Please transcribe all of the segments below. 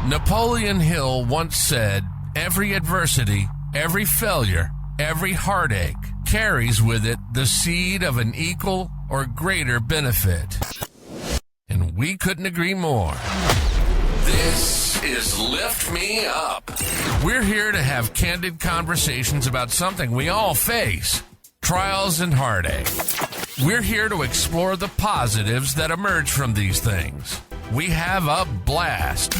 Napoleon Hill once said, "Every adversity, every failure, every heartache carries with it the seed of an equal or greater benefit." And we couldn't agree more. This is Lift Me Up. We're here to have candid conversations about something we all face, trials and heartache. We're here to explore the positives that emerge from these things. We have a blast.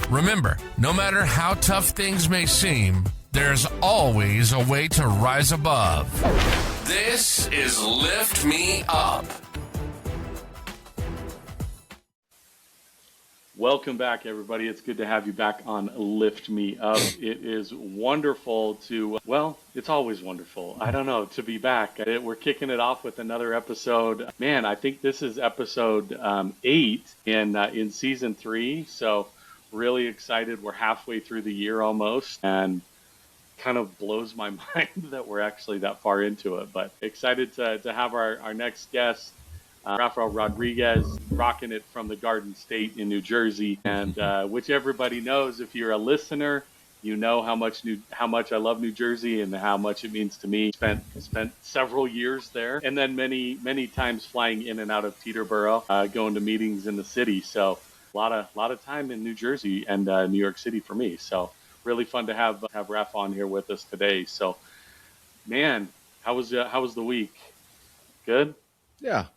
Remember, no matter how tough things may seem, there's always a way to rise above. This is Lift Me Up. Welcome back, everybody. It's good to have you back on Lift Me Up. It is wonderful to, well, it's always wonderful. I don't know, to be back. We're kicking it off with another episode. Man, I think this is episode 8 in season 3. So really excited. We're halfway through the year almost, and kind of blows my mind that we're actually that far into it. But excited to have our next guest. Rafael Rodriguez, rocking it from the Garden State in New Jersey, and which everybody knows. If you're a listener, you know how much I love New Jersey and how much it means to me. Spent several years there, and then many times flying in and out of Teterboro, going to meetings in the city. So a lot of time in New Jersey and New York City for me. So really fun to have Rafa on here with us today. So, man, how was the week? Good. Yeah.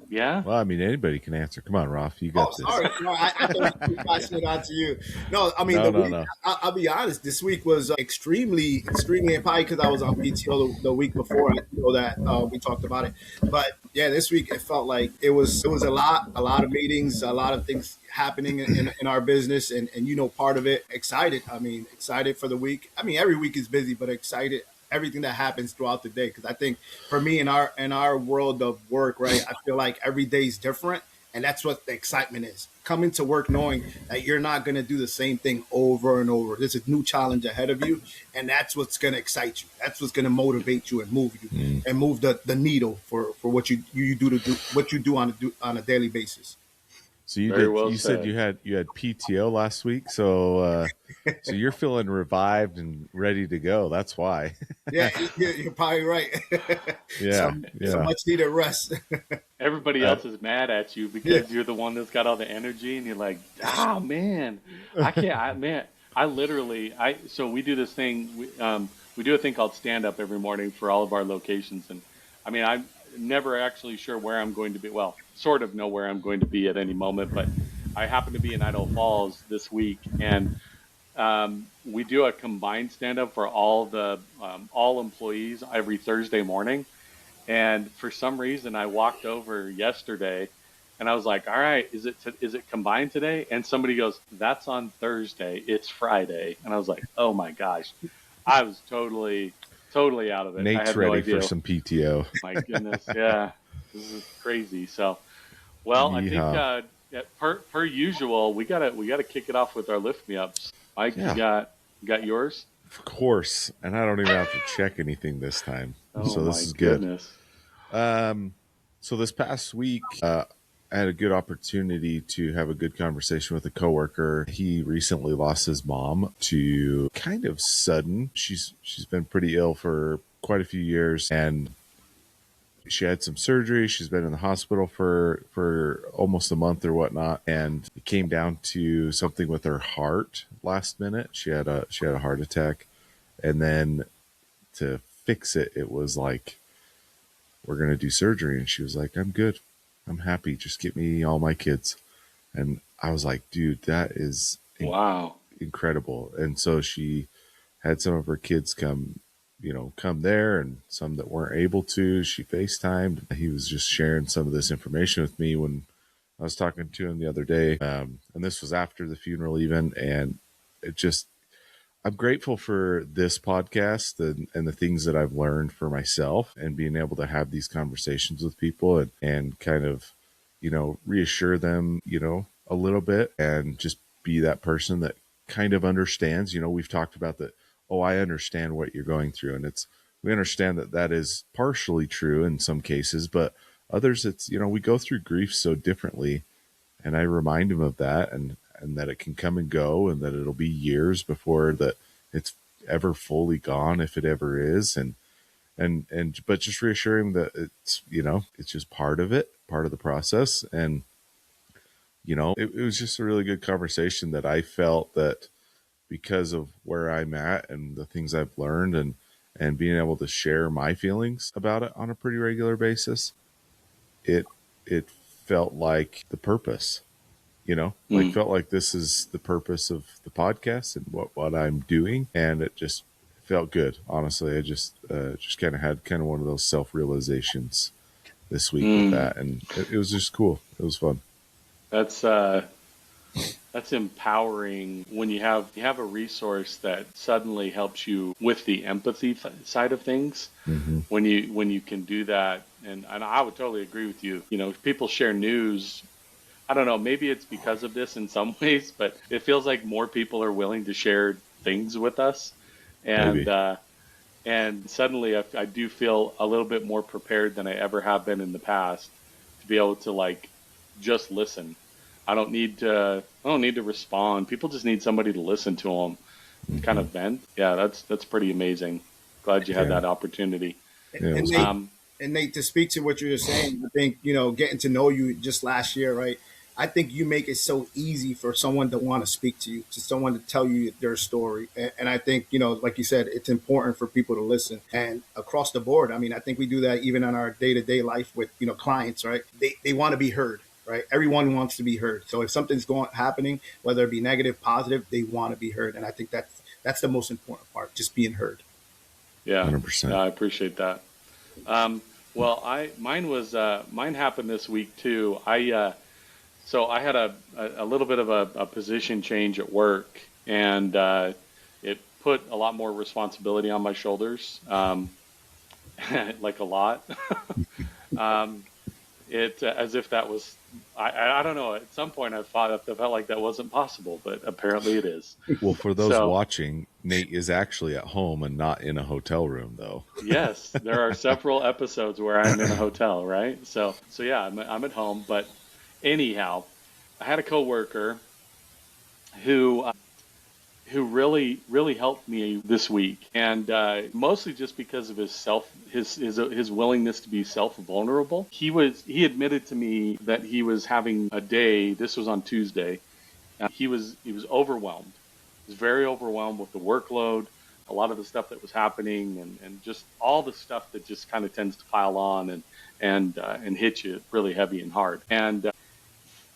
Yeah. Well, I mean, anybody can answer. Come on, Raf, you got this. Sorry. No, I thought you passed it on to you. No, I mean, No. I'll be honest. This week was extremely, and probably because I was on PTO the week before. I know that we talked about it, but yeah, this week it felt like it was a lot of meetings, a lot of things happening in our business, and part of it. Excited. I mean, excited for the week. I mean, every week is busy, but excited. Everything that happens throughout the day, because I think for me in our world of work, right, I feel like every day is different, and that's what the excitement is. Coming to work knowing that you're not going to do the same thing over and over. There's a new challenge ahead of you, and that's what's going to excite you. That's what's going to motivate you and move you and move the needle for what you do on a daily basis. So you said you had PTO last week, so you're feeling revived and ready to go. That's why. Yeah, you're probably right. Some much needed rest. Everybody else is mad at you because you're the one that's got all the energy, and you're like, "Ah, man, I can't." So we do this thing. We do a thing called stand up every morning for all of our locations, and I mean, I'm never actually sure where I'm going to be. Well, sort of know where I'm going to be at any moment, but I happen to be in Idaho Falls this week, and we do a combined stand-up for all employees every Thursday morning. And for some reason, I walked over yesterday, and I was like, "All right, is it combined today?" And somebody goes, "That's on Thursday. It's Friday." And I was like, "Oh my gosh!" I was totally out of it. Nate's I had ready no idea. for some PTO. My goodness, yeah, this is crazy. So, well, I think per usual, we gotta kick it off with our lift me ups. Mike, you got yours? Of course, and I don't even have to check anything this time. So this is goodness. good. So this past week, I had a good opportunity to have a good conversation with a coworker. He recently lost his mom to kind of sudden. She's been pretty ill for quite a few years, and she had some surgery. She's been in the hospital for almost a month or whatnot, and it came down to something with her heart last minute. She had a heart attack, and then to fix it, it was like, we're going to do surgery. And she was like, "I'm good. I'm happy. Just get me all my kids." And I was like, dude, that is wow, incredible. And so she had some of her kids come there, and some that weren't able to. She FaceTimed. He was just sharing some of this information with me when I was talking to him the other day. And this was after the funeral even. And I'm grateful for this podcast and the things that I've learned for myself, and being able to have these conversations with people and kind of, reassure them, a little bit, and just be that person that kind of understands. We've talked about that. Oh, I understand what you're going through. And we understand that is partially true in some cases, but others we go through grief so differently. And I remind him of that, and and that it can come and go, and that it'll be years before that it's ever fully gone, if it ever is. But just reassuring that it's, it's just part of it, part of the process. And, it was just a really good conversation that I felt that because of where I'm at and the things I've learned, and being able to share my feelings about it on a pretty regular basis, it felt like the purpose, felt like this is the purpose of the podcast and what I'm doing. And it just felt good. Honestly, I just kind of had kind of one of those self-realizations this week with that. And it was just cool. It was fun. That's empowering when you have a resource that suddenly helps you with the empathy side of things. Mm-hmm. When you can do that, and I would totally agree with you. If people share news, I don't know, maybe it's because of this in some ways, but it feels like more people are willing to share things with us, and and suddenly I do feel a little bit more prepared than I ever have been in the past to be able to just listen. I don't need to respond. People just need somebody to listen to them, and kind of vent. Yeah, that's pretty amazing. Glad you had that opportunity. Yeah, And Nate, to speak to what you're saying, I think, getting to know you just last year, right? I think you make it so easy for someone to want to speak to you, to someone to tell you their story. And I think, like you said, it's important for people to listen. And across the board, I mean, I think we do that even on our day-to-day life with, clients, right? They want to be heard, right? Everyone wants to be heard. So if something's happening, whether it be negative, positive, they want to be heard. And I think that's the most important part, just being heard. Yeah, 100%. I appreciate that. Well, mine happened this week too. So I had a little bit of a position change at work, and it put a lot more responsibility on my shoulders, like a lot. It as if that was, I don't know. At some point, I felt like that wasn't possible, but apparently it is. Well, for those So, watching, Nate is actually at home and not in a hotel room, though. yes, there are several episodes where I'm in a hotel, right? So yeah, I'm at home. But anyhow, I had a coworker who really helped me this week, and mostly just because of his willingness to be self vulnerable. He admitted to me that he was having a day. This was on Tuesday. He was overwhelmed. He was very overwhelmed with the workload, a lot of the stuff that was happening, and just all the stuff that just kind of tends to pile on and hit you really heavy and hard. And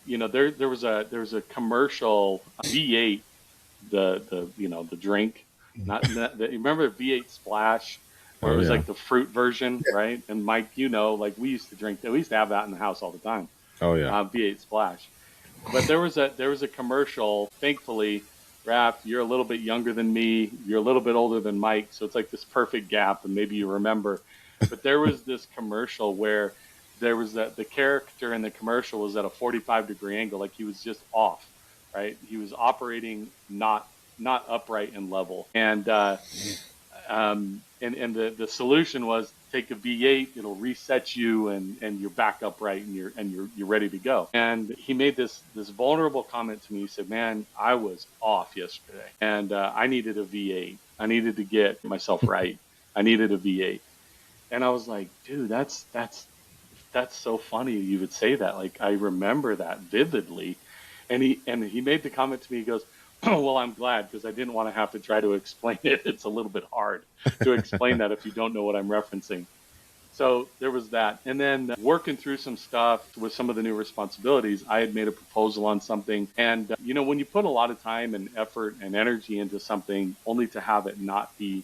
there was a commercial, V8, the drink, not you remember V8 Splash, where it was like the fruit version, right? And Mike, like we used to have that in the house all the time. Oh yeah. V8 Splash. But there was a commercial. Thankfully, Raph, you're a little bit younger than me. You're a little bit older than Mike, so it's like this perfect gap, and maybe you remember. But there was this commercial where there was the character in the commercial was at a 45-degree angle, like he was just off, right? He was operating not upright and level, and the solution was take a V8, it'll reset you, and you're back upright, and you're ready to go. And he made this vulnerable comment to me. He said, "Man, I was off yesterday, and I needed a V8. I needed to get myself right. I needed a V8." And I was like, "Dude, that's so funny you would say that. Like, I remember that vividly." And he made the comment to me. He goes, "Oh, well, I'm glad, because I didn't want to have to try to explain it. It's a little bit hard to explain that if you don't know what I'm referencing." So there was that. And then working through some stuff with some of the new responsibilities, I had made a proposal on something. And, when you put a lot of time and effort and energy into something only to have it not be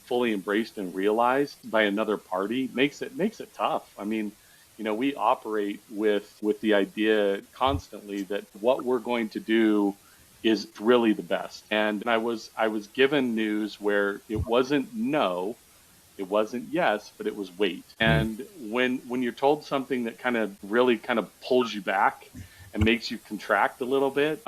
fully embraced and realized by another party, makes it tough. I mean, we operate with the idea constantly that what we're going to do is really the best. And I was given news where it wasn't no, it wasn't yes, but it was wait. And when you're told something that really pulls you back and makes you contract a little bit,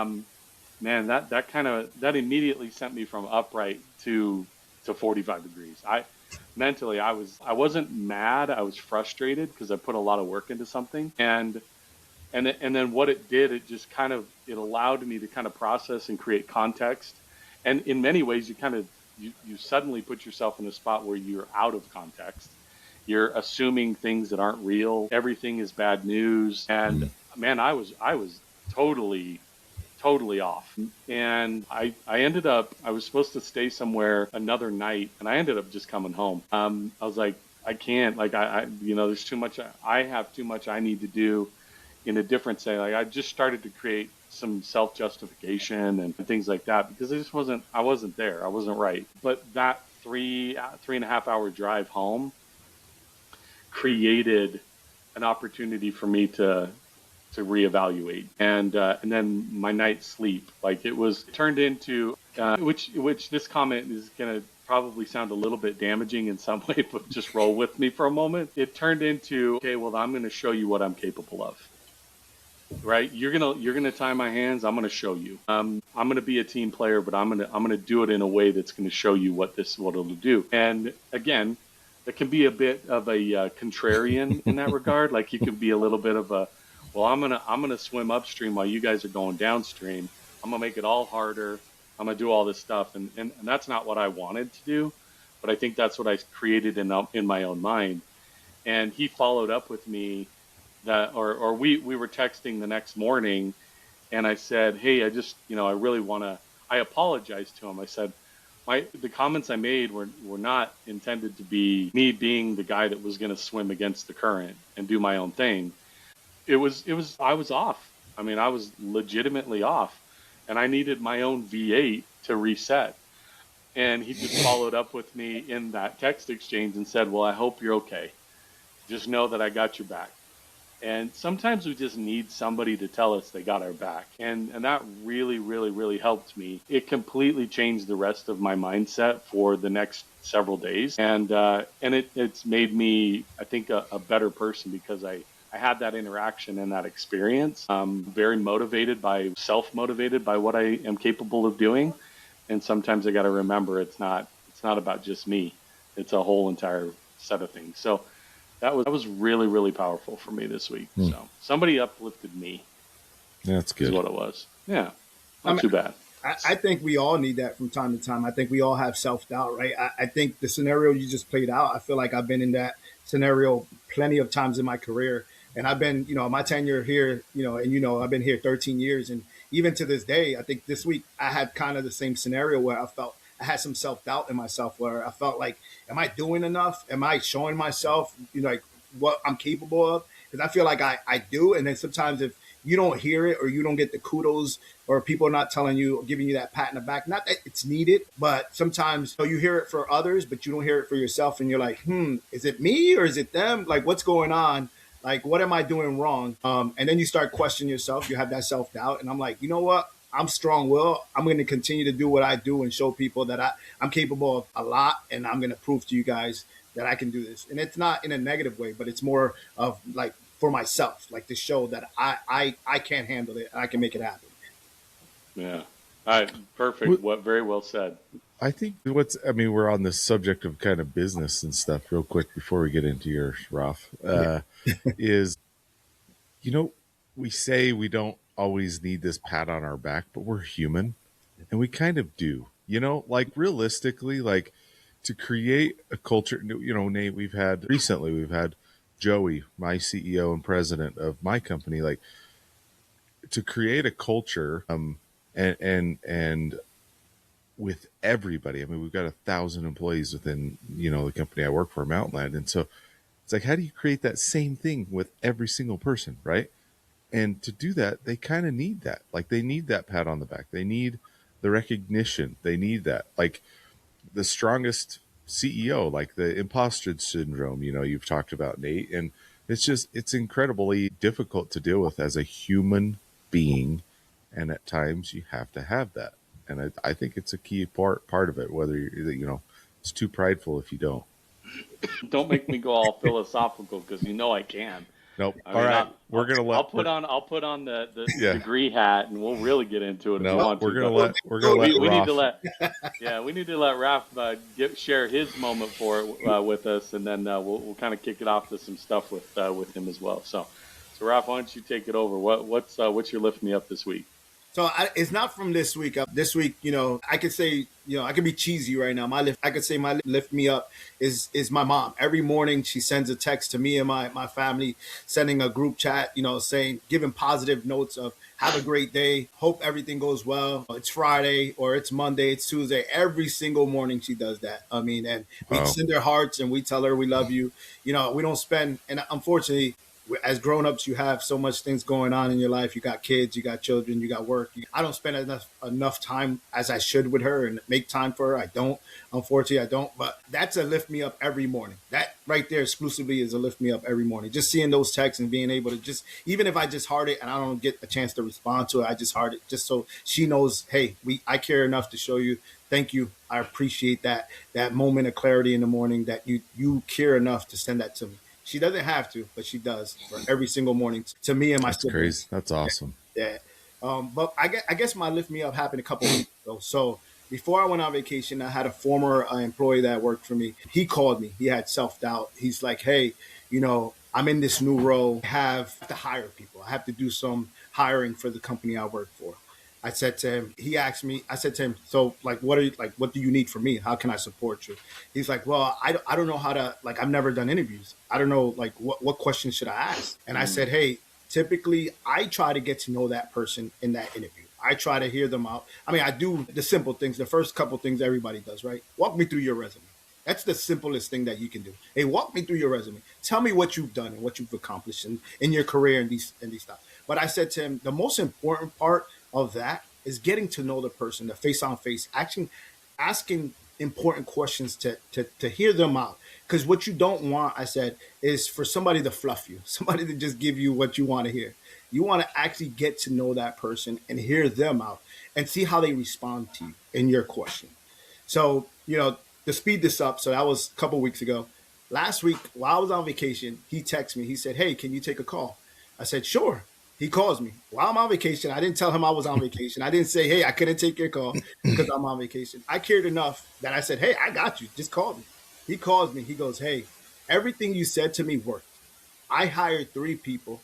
man, that immediately sent me from upright to 45 degrees. Mentally, I wasn't mad. I was frustrated because I put a lot of work into something, and And then what it did, it just kind of, it allowed me to kind of process and create context. And in many ways, you suddenly put yourself in a spot where you're out of context. You're assuming things that aren't real. Everything is bad news. And man, I was totally off. And I ended up, I was supposed to stay somewhere another night, and I ended up just coming home. I was like, I can't, like, there's too much, I have too much I need to do in a different say. Like, I just started to create some self-justification and things like that, because I wasn't there. I wasn't right. But that 3.5 hour drive home created an opportunity for me to reevaluate, and then my night's sleep, like, it turned into which this comment is gonna probably sound a little bit damaging in some way, but just roll with me for a moment. It turned into, okay, well, I'm gonna show you what I'm capable of. Right? You're gonna tie my hands. I'm gonna show you. I'm gonna be a team player, but I'm gonna do it in a way that's gonna show you what it'll do. And again, it can be a bit of a contrarian in that regard. Like, you can be a little bit of a, well, I'm gonna swim upstream while you guys are going downstream. I'm gonna make it all harder. I'm gonna do all this stuff, and that's not what I wanted to do, but I think that's what I created in my own mind. And he followed up with me. We were texting the next morning, and I said, hey, I really want to, I apologized to him. I said, the comments I made were not intended to be me being the guy that was going to swim against the current and do my own thing. I was off. I mean, I was legitimately off, and I needed my own V8 to reset. And he just followed up with me in that text exchange and said, well, I hope you're okay. Just know that I got your back. And sometimes we just need somebody to tell us they got our back. And that really, really, really helped me. It completely changed the rest of my mindset for the next several days. And it's made me, I think, a better person, because I had that interaction and that experience. Very self-motivated by what I am capable of doing. And sometimes I got to remember it's not about just me. It's a whole entire set of things. So that was really, really powerful for me this week. So somebody uplifted me. That's good. Is what it was. Yeah. Not too bad. I think we all need that from time to time. I think we all have self-doubt, right? I think the scenario you just played out, I feel like I've been in that scenario plenty of times in my career. And I've been, my tenure here, I've been here 13 years. And even to this day, I think this week I had kind of the same scenario where I felt I had some self-doubt in myself, where I felt like, am I doing enough? Am I showing myself, like, what I'm capable of? Because I feel like I do. And then sometimes if you don't hear it, or you don't get the kudos, or people are not telling you, or giving you that pat in the back, not that it's needed, but sometimes you hear it for others, but you don't hear it for yourself. And you're like, is it me or is it them? Like, what's going on? Like, what am I doing wrong? And then you start questioning yourself. You have that self-doubt. And I'm like, you know what? I'm strong-willed. I'm going to continue to do what I do and show people that I'm capable of a lot. And I'm going to prove to you guys that I can do this. And it's not in a negative way, but it's more of like for myself, like to show that I can handle it. And I can make it happen. Yeah. All right. Perfect. Very well said. I think we're on this subject of kind of business and stuff real quick before we get into yours, Raf, is, we say we don't always need this pat on our back, but we're human and we kind of do, like realistically, like to create a culture, Nate, we've had Joey, my CEO and president of my company, like to create a culture, and with everybody. I mean, we've got 1,000 employees within, the company I work for, Mountainland. And so it's like, how do you create that same thing with every single person, right? And to do that, they kind of need that. Like, they need that pat on the back. They need the recognition. They need that. Like the strongest CEO, like the imposter syndrome, you've talked about, Nate. And it's incredibly difficult to deal with as a human being. And at times you have to have that. And I think it's a key part of it, whether it's too prideful if you don't. Don't make me go all philosophical, because I can. Nope. All right. I'll put on the degree hat, and we'll really get into it if you want to. We're gonna let we need to let Raf share his moment for it with us, and then we'll kind of kick it off to some stuff with him as well. So So Ralph, why don't you take it over? What's your lift me up this week? So it's not from this week. This week, I could say, I could be cheesy right now. I could say my lift me up is my mom. Every morning she sends a text to me and my family, sending a group chat, saying, giving positive notes of have a great day. Hope everything goes well. It's Friday or it's Monday, it's Tuesday. Every single morning she does that. I mean, and we Wow. send her hearts and we tell her we love you. We don't spend, and unfortunately, as grown-ups, you have so much things going on in your life. You got kids, you got children, you got work. I don't spend enough time as I should with her and make time for her. I don't. Unfortunately, I don't. But that's a lift me up every morning. That right there exclusively is a lift me up every morning. Just seeing those texts and being able to just, even if I just heart it and I don't get a chance to respond to it, I just heart it just so she knows, hey, I care enough to show you. Thank you. I appreciate that moment of clarity in the morning that you care enough to send that to me. She doesn't have to, but she does for every single morning to me and my That's siblings. crazy. That's awesome. Yeah. But I guess my lift me up happened a couple weeks ago. So before I went on vacation, I had a former employee that worked for me. He called me. He had self-doubt. He's like, hey, I'm in this new role. I have to hire people. I have to do some hiring for the company I work for. I said to him, he asked me, I said to him, so what do you need from me? How can I support you? He's like, well, I don't know how to, I've never done interviews. I don't know, what questions should I ask? And I said, hey, typically I try to get to know that person in that interview. I try to hear them out. I mean, I do the simple things, the first couple things everybody does, right? Walk me through your resume. That's the simplest thing that you can do. Hey, walk me through your resume. Tell me what you've done and what you've accomplished in your career and these stuff. But I said to him, the most important part of that is getting to know the person, the face on face, asking important questions to hear them out. Because what you don't want, I said, is for somebody to fluff you, somebody to just give you what you want to hear. You want to actually get to know that person and hear them out and see how they respond to you in your question. So, to speed this up, so that was a couple weeks ago. Last week, while I was on vacation, he texted me. He said, hey, can you take a call? I said, sure. He calls me while I'm on vacation. I didn't tell him I was on vacation. I didn't say, hey, I couldn't take your call because I'm on vacation. I cared enough that I said, hey, I got you. Just call me. He calls me. He goes, hey, everything you said to me worked. I hired 3 people.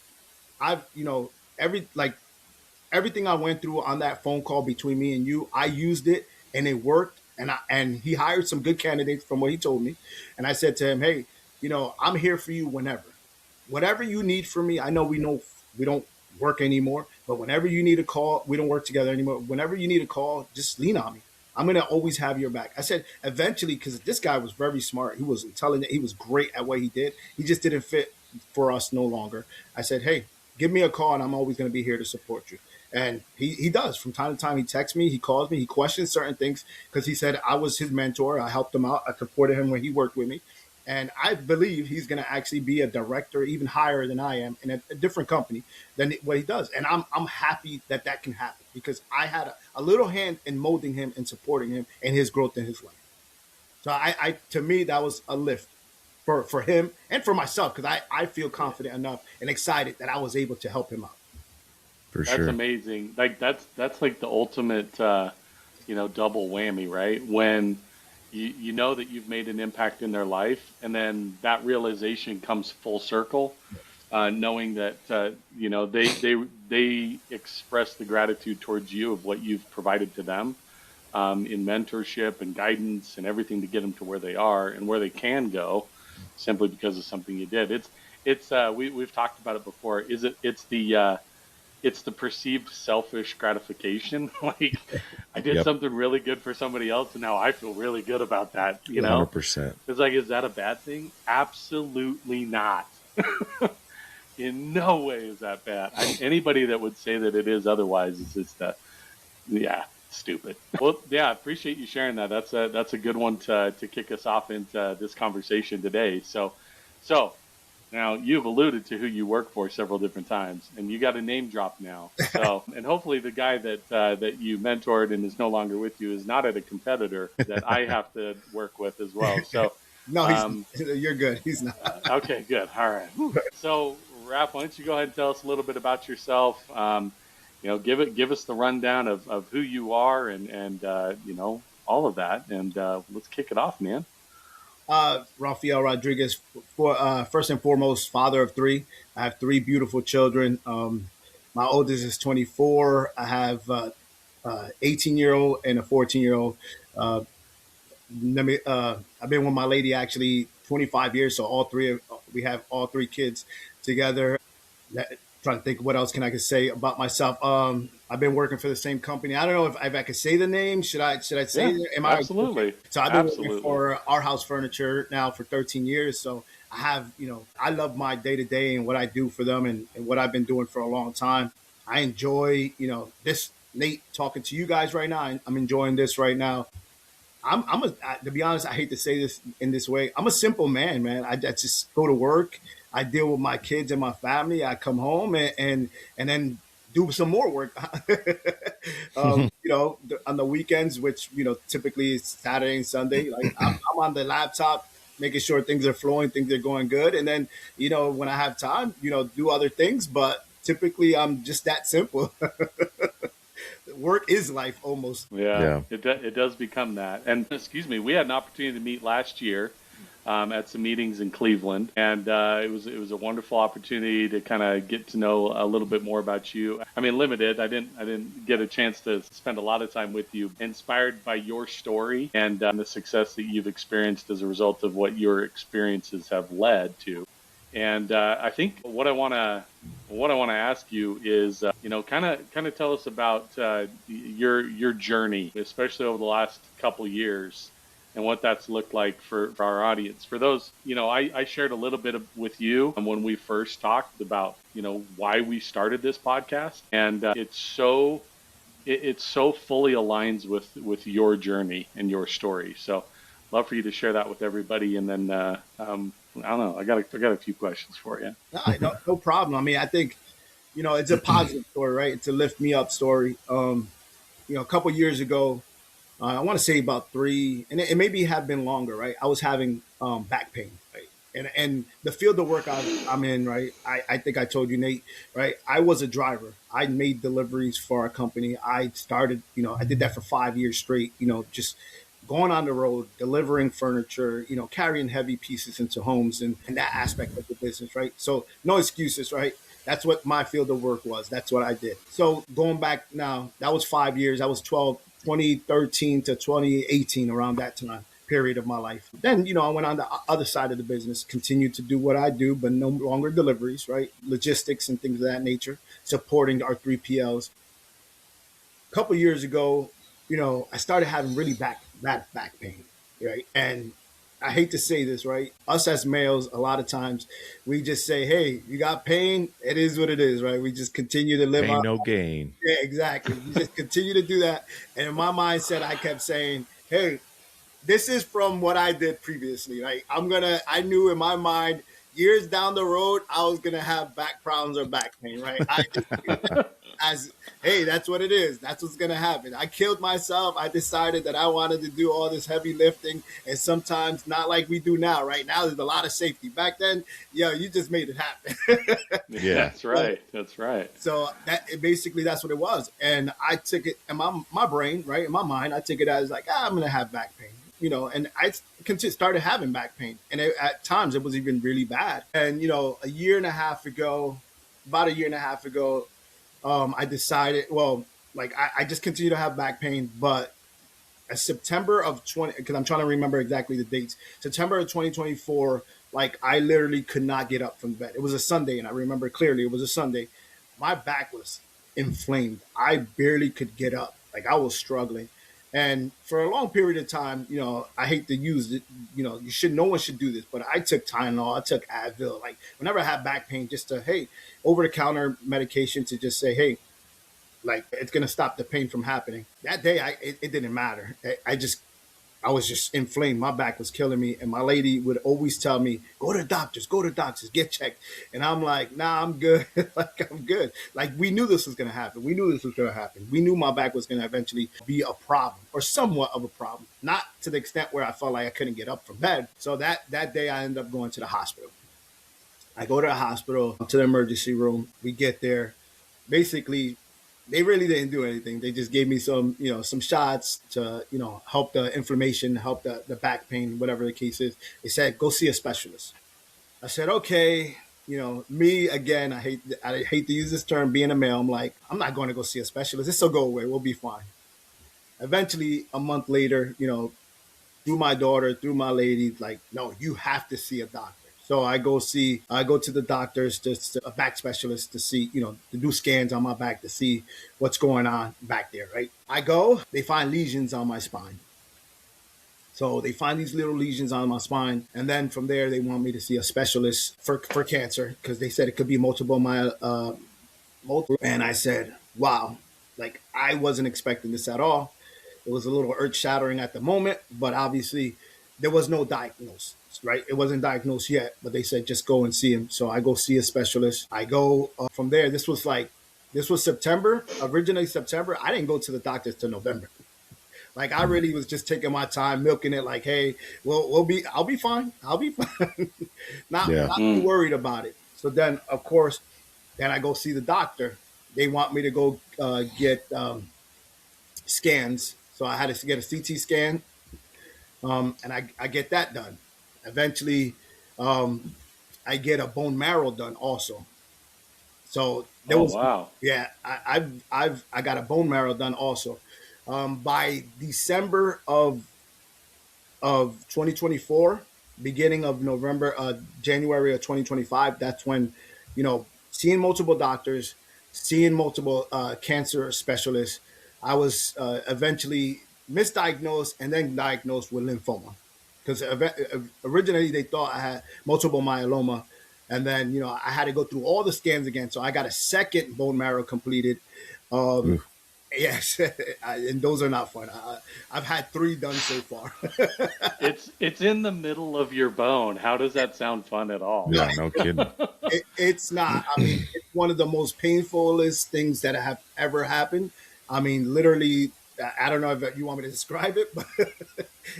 I've, everything I went through on that phone call between me and you, I used it and it worked. And he hired some good candidates from what he told me. And I said to him, hey, I'm here for you whenever. Whatever you need from me, I know we don't work anymore, but whenever you need a call, we don't work together anymore. Whenever you need a call, just lean on me. I'm going to always have your back. I said, eventually, because this guy was very smart. He was intelligent. He was great at what he did. He just didn't fit for us no longer. I said, hey, give me a call and I'm always going to be here to support you. And he does. From time to time, he texts me, he calls me, he questions certain things because he said I was his mentor. I helped him out. I supported him when he worked with me. And I believe he's going to actually be a director even higher than I am in a different company than what he does. And I'm happy that can happen because I had a little hand in molding him and supporting him and his growth in his life. So I to me, that was a lift for him and for myself because I feel confident enough and excited that I was able to help him out. For That's sure. amazing. That's like the ultimate, double whammy, right? When you know that you've made an impact in their life, and then that realization comes full circle, knowing that they express the gratitude towards you of what you've provided to them in mentorship and guidance and everything to get them to where they are and where they can go, simply because of something you did. We've talked about it before. It's the perceived selfish gratification. Like I did Yep. something really good for somebody else and now I feel really good about that, 100%. It's like, is that a bad thing? Absolutely not. In no way is that bad. Anybody that would say that it is otherwise is just, stupid. Well, yeah, I appreciate you sharing that. That's a good one to kick us off into this conversation today. So now you've alluded to who you work for several different times, and you got a name drop now. So, and hopefully the guy that you mentored and is no longer with you is not at a competitor that I have to work with as well. So, No, you're good. He's not. Okay, good. All right. So, Raph, why don't you go ahead and tell us a little bit about yourself? Give us the rundown of who you are and all of that, and let's kick it off, man. Rafael Rodriguez, for first and foremost, father of three. I have three beautiful children. My oldest is 24. I have 18-year-old and a 14-year-old. Uh, I've been with my lady actually 25 years, so we have all three kids together. Trying to think what else can I could say about myself. I've been working for the same company. I don't know if I could say the name. Should I say Yeah, it? Am I okay? absolutely. So I've been working Absolutely. for Our House Furniture now for 13 years. So I have, I love my day to day and what I do for them and what I've been doing for a long time. I enjoy, this Nate talking to you guys right now. I'm enjoying this right now. To be honest, I hate to say this in this way. I'm a simple man, man. I just go to work. I deal with my kids and my family. I come home and then do some more work. On the weekends, which typically is Saturday and Sunday. Like I'm on the laptop, making sure things are flowing, things are going good, and then when I have time, do other things. But typically, I'm just that simple. Work is life almost. Yeah, Yeah. it does become that. And excuse me, we had an opportunity to meet last year at some meetings in Cleveland, and it was a wonderful opportunity to kind of get to know a little bit more about you. I mean, limited. I didn't get a chance to spend a lot of time with you. Inspired by your story and the success that you've experienced as a result of what your experiences have led to. And I think what I want to ask you is, kind of tell us about your journey, especially over the last couple years, and what that's looked like for our audience. For those, I shared a little bit with you when we first talked about, why we started this podcast, and it so fully aligns with your journey and your story. So, love for you to share that with everybody, and then I don't know. I got a few questions for you. No problem. I mean, I think it's a positive story, right? It's a lift me up story. A couple years ago, I want to say about three, and it maybe have been longer, right? I was having back pain, right? And the field of work I'm in, right? I think I told you, Nate, right? I was a driver. I made deliveries for our company. I started, I did that for 5 years straight, just going on the road, delivering furniture, carrying heavy pieces into homes and that aspect of the business, right? So no excuses, right? That's what my field of work was. That's what I did. So going back now, that was 5 years. That was 2013 to 2018, around that time period of my life. Then, I went on the other side of the business, continued to do what I do, but no longer deliveries, right? Logistics and things of that nature, supporting our 3PLs. A couple years ago, I started having really bad back pain, right? And I hate to say this, right? Us as males, a lot of times we just say, "Hey, you got pain. It is what it is," right? We just continue to live Pain our no gain. yeah, exactly. We just continue to do that. And in my mindset, I kept saying, "Hey, this is from what I did previously, right? I knew in my mind, years down the road, I was gonna have back problems or back pain, right? I just as hey, that's what it is. That's what's gonna happen. I killed myself. I decided that I wanted to do all this heavy lifting, and sometimes not like we do now. Right now, there's a lot of safety. Back then, you just made it happen. Yeah. That's right. That's right. So basically that's what it was, and I took it in my brain, right, in my mind, I took it as like I'm gonna have back pain, and I started having back pain, and at times it was even really bad. And a year and a half ago, about a year and a half ago, I decided, well, like I just continue to have back pain, but September of 20, because I'm trying to remember exactly the dates. September of 2024, like I literally could not get up from bed. It was a Sunday, and I remember clearly it was a Sunday. My back was inflamed. I barely could get up. Like I was struggling. And for a long period of time, I hate to use it, no one should do this, but I took Tylenol, I took Advil, like whenever I had back pain, just to, hey, over the counter medication to just say, hey, like it's gonna stop the pain from happening. That day, it didn't matter. I was just inflamed. My back was killing me, and my lady would always tell me, "Go to the doctors, get checked." And I'm like, "Nah, I'm good. Like I'm good." Like we knew this was gonna happen. We knew this was gonna happen. We knew my back was gonna eventually be a problem, or somewhat of a problem. Not to the extent where I felt like I couldn't get up from bed. So that day, I ended up going to the hospital. I go to the hospital, to the emergency room. We get there. Basically, they really didn't do anything. They just gave me some, some shots to, help the inflammation, help the back pain, whatever the case is. They said, go see a specialist. I said, okay. Me again, I hate to use this term, being a male. I'm like, I'm not going to go see a specialist. This will go away. We'll be fine. Eventually, a month later, through my daughter, through my lady, like, no, you have to see a doctor. So I go to the doctors, just a back specialist to see, to do scans on my back to see what's going on back there, right? I go, they find lesions on my spine. So they find these little lesions on my spine. And then from there, they want me to see a specialist for cancer because they said it could be multiple. And I said, wow, like I wasn't expecting this at all. It was a little earth shattering at the moment, but obviously there was no diagnosis, right? It wasn't diagnosed yet, but they said just go and see him. So I go see a specialist. I go from there. This was September, originally September. I didn't go to the doctors till November. Like I really was just taking my time, milking it. Like, hey, I'll be fine. I'll be fine. not too worried about it. So then, of course, then I go see the doctor. They want me to go get scans. So I had to get a CT scan, and I get that done. Eventually, I get a bone marrow done also. So wow. Yeah, I got a bone marrow done also. By December of 2024, beginning of November, January of 2025, that's when, seeing multiple doctors, seeing multiple cancer specialists, I was eventually misdiagnosed and then diagnosed with lymphoma. Because originally they thought I had multiple myeloma. And then, I had to go through all the scans again. So I got a second bone marrow completed. Yes, and those are not fun. I've had 3 done so far. It's in the middle of your bone. How does that sound fun at all? Yeah, no kidding. It's not. I mean, it's one of the most painfulest things that have ever happened. I mean, literally, I don't know if you want me to describe it, but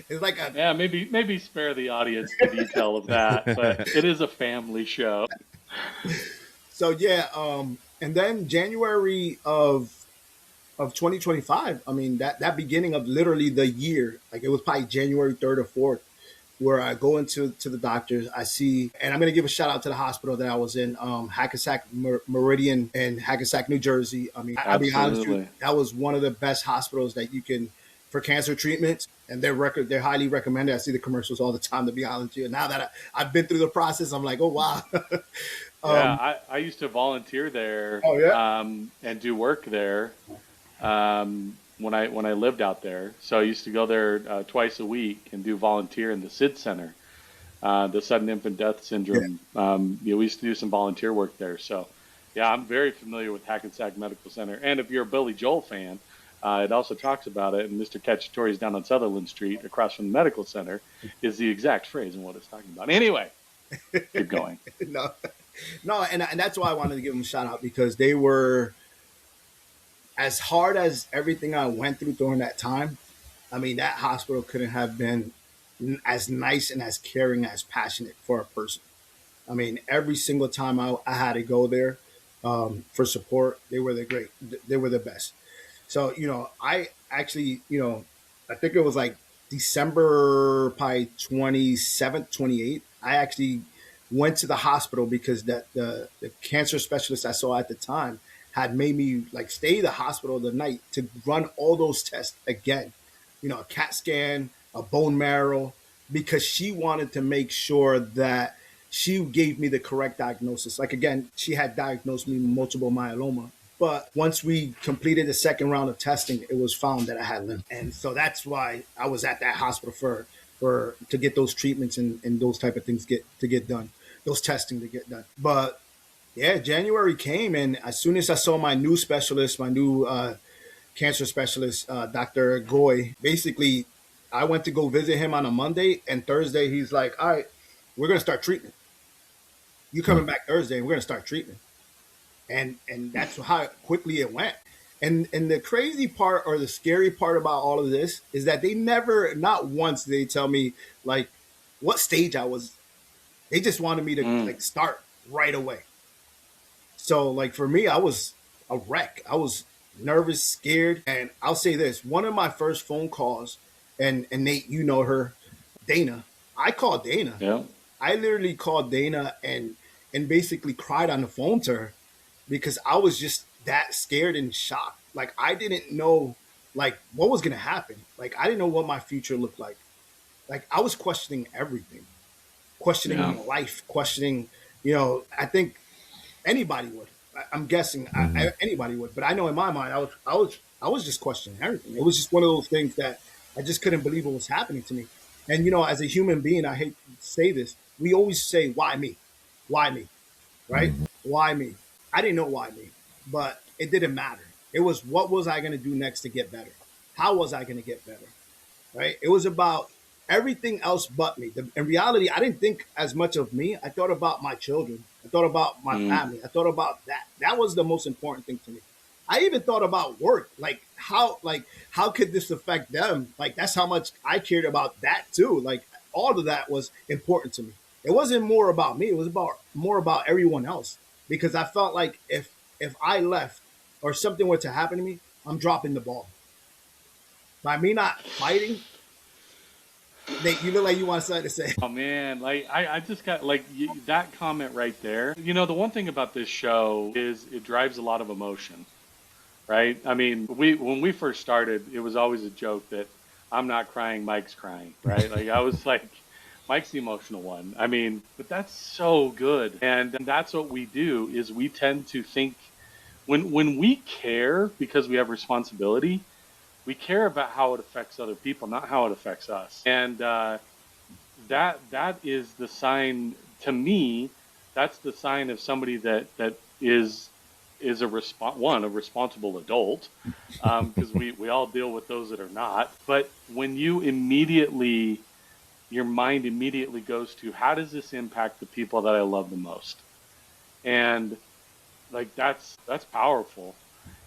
it's like maybe spare the audience the detail of that. But it is a family show. So yeah, and then January of 2025, I mean, that beginning of literally the year, like it was probably January 3rd or 4th, where I go to the doctors. I see, and I'm going to give a shout out to the hospital that I was in, Hackensack Meridian in Hackensack, New Jersey. I mean, I'll be honest with you, that was one of the best hospitals that you can, for cancer treatments, and they're highly recommended. I see the commercials all the time, to be honest with you. Now that I've been through the process, I'm like, oh, wow. I used to volunteer there and do work there. When I lived out there. So I used to go there twice a week and do volunteer in the SID Center, the sudden infant death syndrome. We used to do some volunteer work there. So yeah, I'm very familiar with Hackensack Medical Center. And if you're a Billy Joel fan, it also talks about it. And Mr. Cacciatore's down on Sutherland Street across from the medical center is the exact phrase in what it's talking about. Anyway, keep going. No, and that's why I wanted to give them a shout out, because they were, as hard as everything I went through during that time, I mean, that hospital couldn't have been as nice and as caring, as passionate for a person. I mean, every single time I had to go there for support, they were the best. So, I actually, I think it was like December probably 27th, 28th, I actually went to the hospital because the cancer specialist I saw at the time had made me like stay the hospital the night to run all those tests again, a CAT scan, a bone marrow, because she wanted to make sure that she gave me the correct diagnosis. Like, again, she had diagnosed me with multiple myeloma, but once we completed the second round of testing, it was found that I had lymphoma. And so that's why I was at that hospital to get those treatments and those type of things to get done, those testing to get done. But yeah, January came, and as soon as I saw my new specialist, my new cancer specialist, Dr. Goy, basically, I went to go visit him on a Monday, and Thursday he's like, all right, we're going to start treatment. You coming back Thursday, and we're going to start treatment. And that's how quickly it went. And the crazy part, or the scary part about all of this, is that they never, not once did they tell me, like, what stage I was. They just wanted me to like start right away. So, like, for me, I was a wreck. I was nervous, scared. And I'll say this, one of my first phone calls, and Nate, you know her, Dana. I called Dana. Yeah. I literally called Dana and basically cried on the phone to her because I was just that scared and shocked. Like I didn't know like what was gonna happen. Like I didn't know what my future looked like. Like I was questioning everything, questioning Yeah. my life, questioning, I think anybody would. I'm guessing anybody would, but I know in my mind, I was just questioning everything. It was just one of those things that I just couldn't believe what was happening to me. And as a human being, I hate to say this, we always say, "Why me? Why me?" Right? Why me? I didn't know why me, but it didn't matter. It was what was I going to do next to get better? How was I going to get better? Right? It was about everything else but me. In reality, I didn't think as much of me. I thought about my children. I thought about my family. I thought about that. That was the most important thing to me. I even thought about work, how could this affect them? Like that's how much I cared about that too. Like all of that was important to me. It wasn't more about me. It was about more about everyone else because I felt like if I left or something were to happen to me, I'm dropping the ball. By me not fighting, Nate, you look like you want something to say. Oh man, like I just got like that comment right there. The one thing about this show is it drives a lot of emotion, right? I mean, when we first started, it was always a joke that I'm not crying, Mike's crying, right? Like I was like, Mike's the emotional one. I mean, but that's so good, and that's what we do is we tend to think when we care because we have responsibility, we care about how it affects other people, not how it affects us, and that is the sign to me. That's the sign of somebody that is a responsible adult, because we all deal with those that are not. But when your mind immediately goes to how does this impact the people that I love the most, and like that's powerful,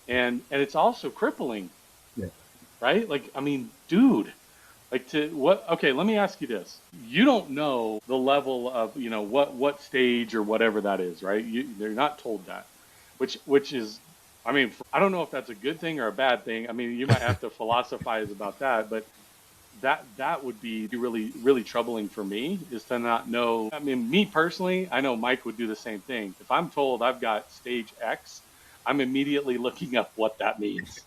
and it's also crippling, Yeah. right? Like I mean, dude. Like to what? Okay, let me ask you this. You don't know the level of what stage or whatever that is, right? They're not told that, which is, I mean, I don't know if that's a good thing or a bad thing. I mean, you might have to philosophize about that, but that would be really really troubling for me is to not know. I mean, me personally, I know Mike would do the same thing. If I'm told I've got stage X, I'm immediately looking up what that means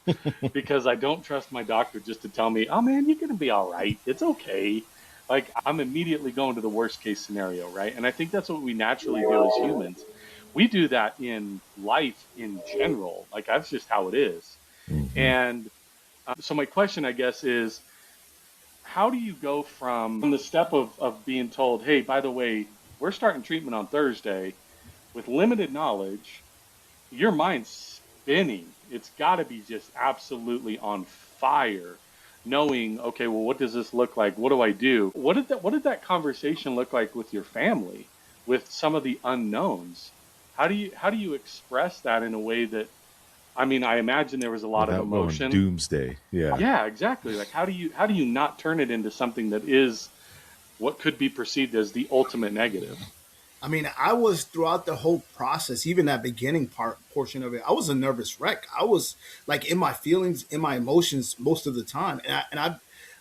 because I don't trust my doctor just to tell me, oh man, you're going to be all right. It's okay. Like I'm immediately going to the worst case scenario, right? And I think that's what we naturally do as humans. We do that in life in general. Like that's just how it is. And so my question, I guess, is how do you go from the step of being told, hey, by the way, we're starting treatment on Thursday with limited knowledge, your mind's spinning. It's got to be just absolutely on fire, knowing, okay, well, what does this look like? What do I do? What did that conversation look like with your family, with some of the unknowns? How do you express that in a way that, I mean, I imagine there was a lot of Without going emotion. doomsday. Yeah. Yeah, exactly. Like how do you not turn it into something that is what could be perceived as the ultimate negative? I mean, I was throughout the whole process, even that beginning portion of it. I was a nervous wreck. I was like in my feelings, in my emotions most of the time.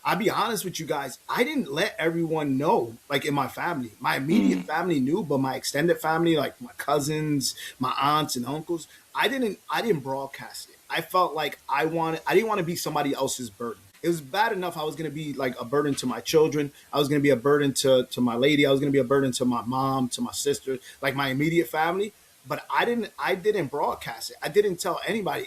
I'll be honest with you guys. I didn't let everyone know, like in my family. My immediate family knew, but my extended family, like my cousins, my aunts and uncles, I didn't broadcast it. I felt like I didn't want to be somebody else's burden. It was bad enough I was going to be like a burden to my children. I was going to be a burden to my lady. I was going to be a burden to my mom, to my sister, like my immediate family. But I didn't broadcast it. I didn't tell anybody.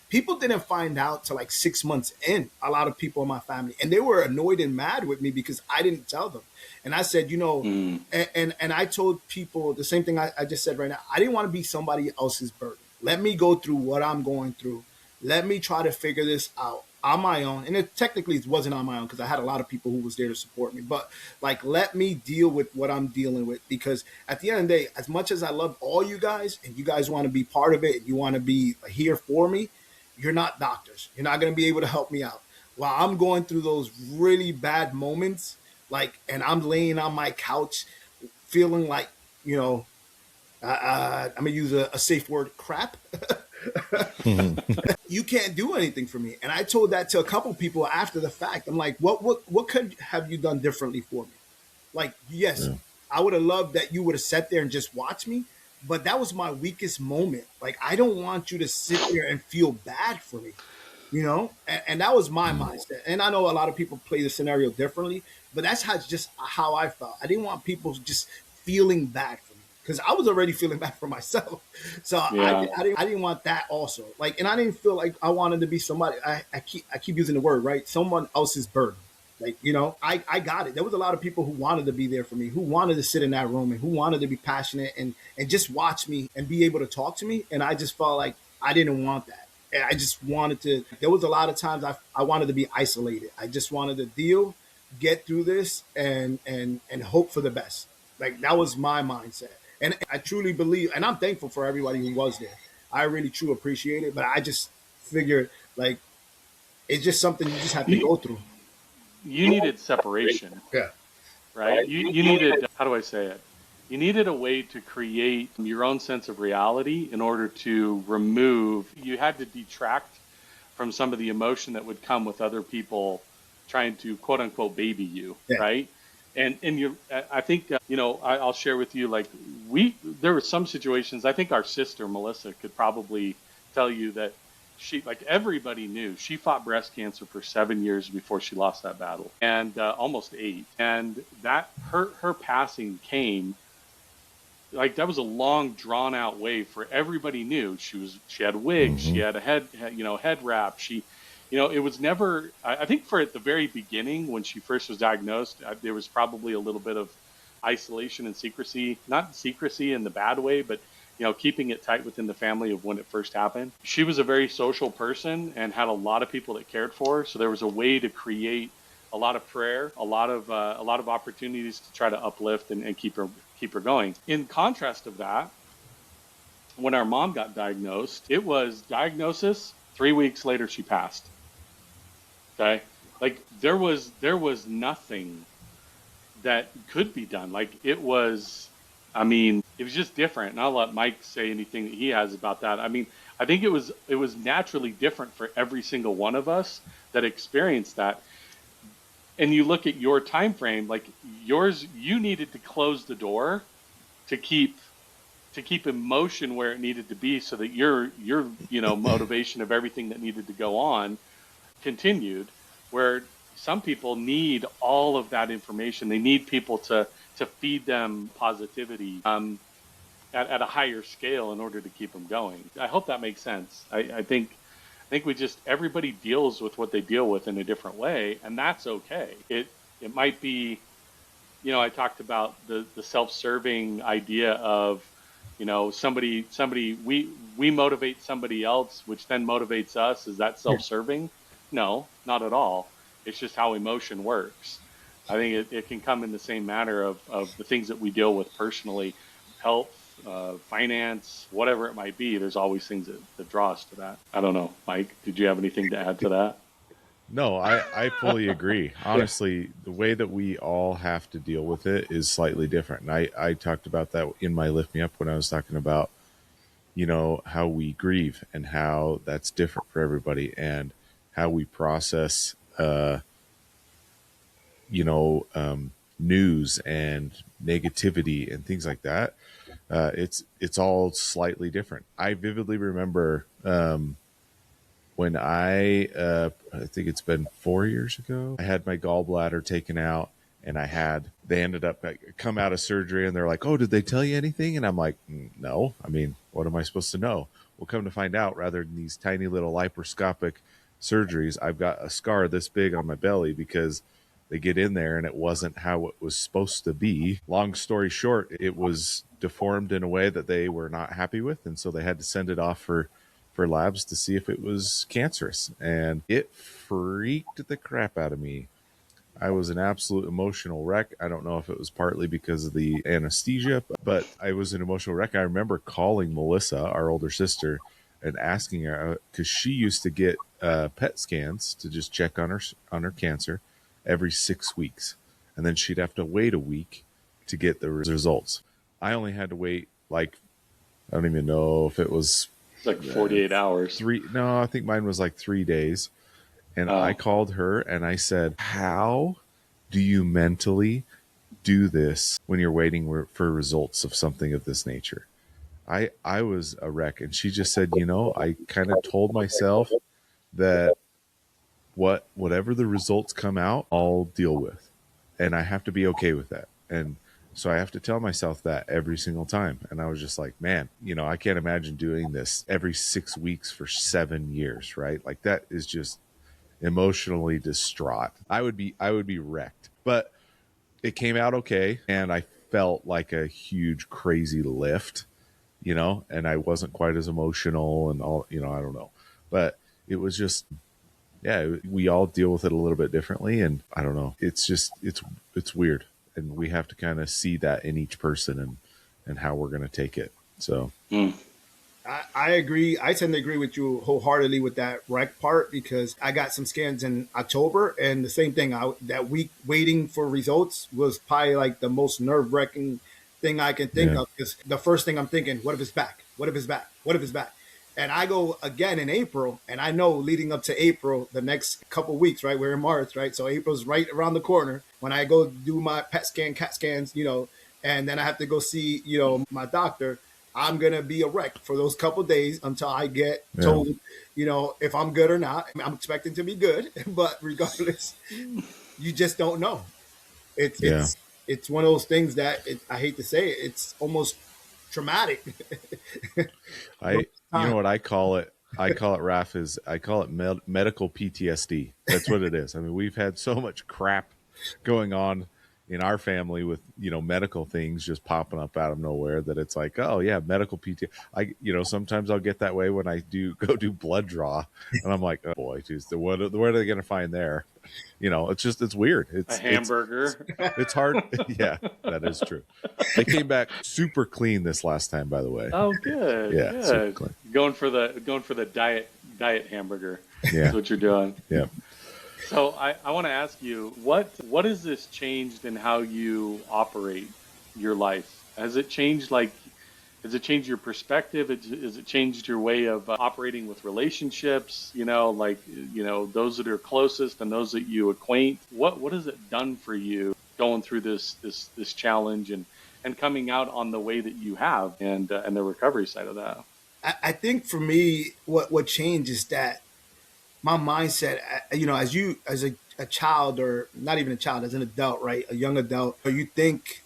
People didn't find out till like 6 months in, a lot of people in my family. And they were annoyed and mad with me because I didn't tell them. And I said, and I told people the same thing I just said right now. I didn't want to be somebody else's burden. Let me go through what I'm going through. Let me try to figure this out on my own. And it wasn't on my own because I had a lot of people who was there to support me. But like, let me deal with what I'm dealing with, because at the end of the day, as much as I love all you guys and you guys want to be part of it and you want to be here for me, you're not doctors. You're not going to be able to help me out. While I'm going through those really bad moments, and I'm laying on my couch feeling like, I'm going to use a safe word, crap. you can't do anything for me. And I told that to a couple people after the fact. I'm like, what could have you done differently for me? Like, yes, Yeah. I would have loved that you would have sat there and just watched me, but that was my weakest moment. Like, I don't want you to sit there and feel bad for me, you know? And that was my mindset. And I know a lot of people play the scenario differently, but that's just how I felt. I didn't want people just feeling bad for me because I was already feeling bad for myself. So Yeah. I didn't want that also. Like, and I didn't feel like I wanted to be somebody. I keep using the word, right? Someone else's burden. Like, you know, I got it. There was a lot of people who wanted to be there for me, who wanted to sit in that room and who wanted to be passionate and just watch me and be able to talk to me. And I just felt like I didn't want that. And I just wanted to, there was a lot of times I wanted to be isolated. I just wanted to deal, get through this and hope for the best. Like, that was my mindset. And I truly believe, and I'm thankful for everybody who was there. I really truly appreciate it. But I just figured, like, it's just something you just have to go through. You needed separation, Yeah. right? You needed, how do I say it? You needed a way to create your own sense of reality in order to you had to detract from some of the emotion that would come with other people trying to quote unquote baby you, Yeah. right? And I think, I'll share with you, like, there were some situations, I think our sister, Melissa, could probably tell you that like everybody knew she fought breast cancer for 7 years before she lost that battle, and almost 8. And that her passing came, like, that was a long drawn out way for everybody knew she had wigs, she had a head wrap. It was never, I think for at the very beginning when she first was diagnosed, there was probably a little bit of isolation and secrecy, not secrecy in the bad way, but keeping it tight within the family of when it first happened. She was a very social person and had a lot of people that cared for her. So there was a way to create a lot of prayer, a lot of opportunities to try to uplift and keep her going. In contrast of that, when our mom got diagnosed, it was diagnosis, 3 weeks later she passed. Okay, like there was nothing that could be done. Like it was just different. And I'll let Mike say anything that he has about that. I mean, I think it was naturally different for every single one of us that experienced that. And you look at your time frame, like yours, you needed to close the door to keep emotion where it needed to be, so that your motivation of everything that needed to go on continued. Where some people need all of that information, they need people to feed them positivity at a higher scale in order to keep them going. I hope that makes sense. I think everybody deals with what they deal with in a different way, and that's okay. It might be, I talked about the self-serving idea of, somebody we motivate somebody else, which then motivates us. Is that self-serving? No, not at all. It's just how emotion works. I think it can come in the same manner of the things that we deal with personally, health, finance, whatever it might be. There's always things that draw us to that. I don't know, Mike, did you have anything to add to that? No, I fully agree. Honestly, the way that we all have to deal with it is slightly different. And I talked about that in my Lift Me Up when I was talking about, how we grieve and how that's different for everybody and how we process, news and negativity and things like that. It's all slightly different. I vividly remember, when I think it's been 4 years ago, I had my gallbladder taken out, and they ended up come out of surgery, and they're like, "Oh, did they tell you anything?" And I'm like, "No. I mean, what am I supposed to know?" Well, come to find out, rather than these tiny little laparoscopic surgeries, I've got a scar this big on my belly because they get in there and it wasn't how it was supposed to be. Long story short, it was deformed in a way that they were not happy with, and so they had to send it off for labs to see if it was cancerous, and it freaked the crap out of me. I was an absolute emotional wreck. I don't know if it was partly because of the anesthesia, but I was an emotional wreck. I remember calling Melissa, our older sister, and asking her, because she used to get PET scans to just check on her cancer every 6 weeks, and then she'd have to wait a week to get the results. I only had to wait, like, I don't even know if it was It's like 48 hours. No, I think mine was like 3 days. And I called her and I said, how do you mentally do this when you're waiting for results of something of this nature? I was a wreck. And she just said, I kind of told myself that whatever the results come out, I'll deal with. And I have to be okay with that. And so I have to tell myself that every single time. And I was just like, man, I can't imagine doing this every 6 weeks for 7 years, right? Like that is just emotionally distraught. I would be wrecked. But it came out okay. And I felt like a huge, crazy lift, and I wasn't quite as emotional and all, I don't know. But it was just, yeah, we all deal with it a little bit differently. And I don't know. It's just, it's weird. And we have to kind of see that in each person and how we're going to take it. So I agree. I tend to agree with you wholeheartedly with that wreck part, because I got some scans in October, and the same thing. That week waiting for results was probably like the most nerve-wracking thing I can think of, because the first thing I'm thinking, what if it's back? What if it's back? What if it's back? And I go again in April, and I know leading up to April, the next couple weeks, right? We're in March, right? So April's right around the corner. When I go do my PET scan, CAT scans, and then I have to go see, my doctor, I'm going to be a wreck for those couple days until I get told, if I'm good or not. I'm expecting to be good, but regardless, you just don't know. It's one of those things that I hate to say it, it's almost traumatic. You know what I call it? I call it, Raph, I call it medical PTSD. That's what it is. I mean, we've had so much crap going on in our family with, medical things just popping up out of nowhere that it's like, oh yeah, medical PT. Sometimes I'll get that way when I go do blood draw, and I'm like, oh boy, geez, what are they going to find there? It's weird. It's a hamburger. It's hard. Yeah, that is true. They came back super clean this last time, by the way. Oh, good. Yeah, good. super clean. Going for the diet hamburger. Yeah, that's what you're doing. Yeah. So I want to ask you, what has this changed in how you operate your life? Has it changed your perspective? Has it changed your way of operating with relationships? Those that are closest and those that you acquaint. What has it done for you going through this challenge and coming out on the way that you have and the recovery side of that? I think for me, what changed is that my mindset, as a child, or not even a child, as an adult, right? A young adult, you think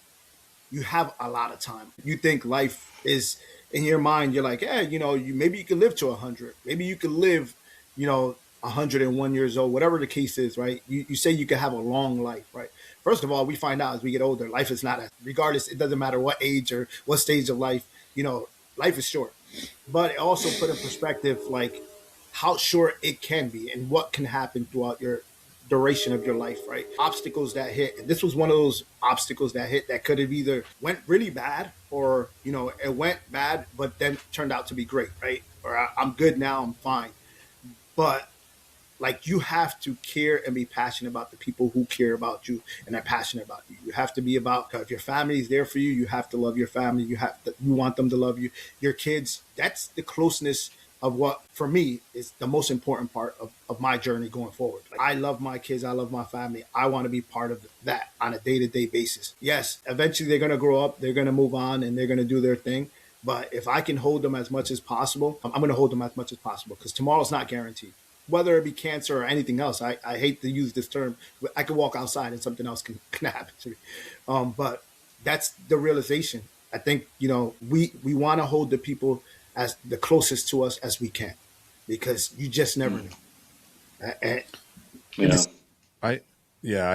you have a lot of time. You think life is, in your mind, you're like, yeah, maybe you can live to 100. Maybe you can live, 101 years old, whatever the case is, right? You say you can have a long life, right? First of all, we find out as we get older, life is not regardless, it doesn't matter what age or what stage of life, life is short. But it also put in perspective, like, how short it can be and what can happen throughout your duration of your life, right? Obstacles that hit. And this was one of those obstacles that hit that could have either went really bad or, it went bad, but then turned out to be great, right? Or I'm good now, I'm fine. But like, you have to care and be passionate about the people who care about you and are passionate about you. You have to be about, if your family is there for you, you have to love your family. You want them to love you. Your kids, that's the closeness of what, for me, is the most important part of my journey going forward. Like, I love my kids. I love my family. I want to be part of that on a day-to-day basis. Yes, eventually they're going to grow up. They're going to move on and they're going to do their thing. But if I can hold them as much as possible, I'm going to hold them as much as possible, because tomorrow's not guaranteed. Whether it be cancer or anything else, I hate to use this term. I can walk outside and something else can happen to me. But that's the realization. I think, we want to hold the people as the closest to us as we can, because you just never know. I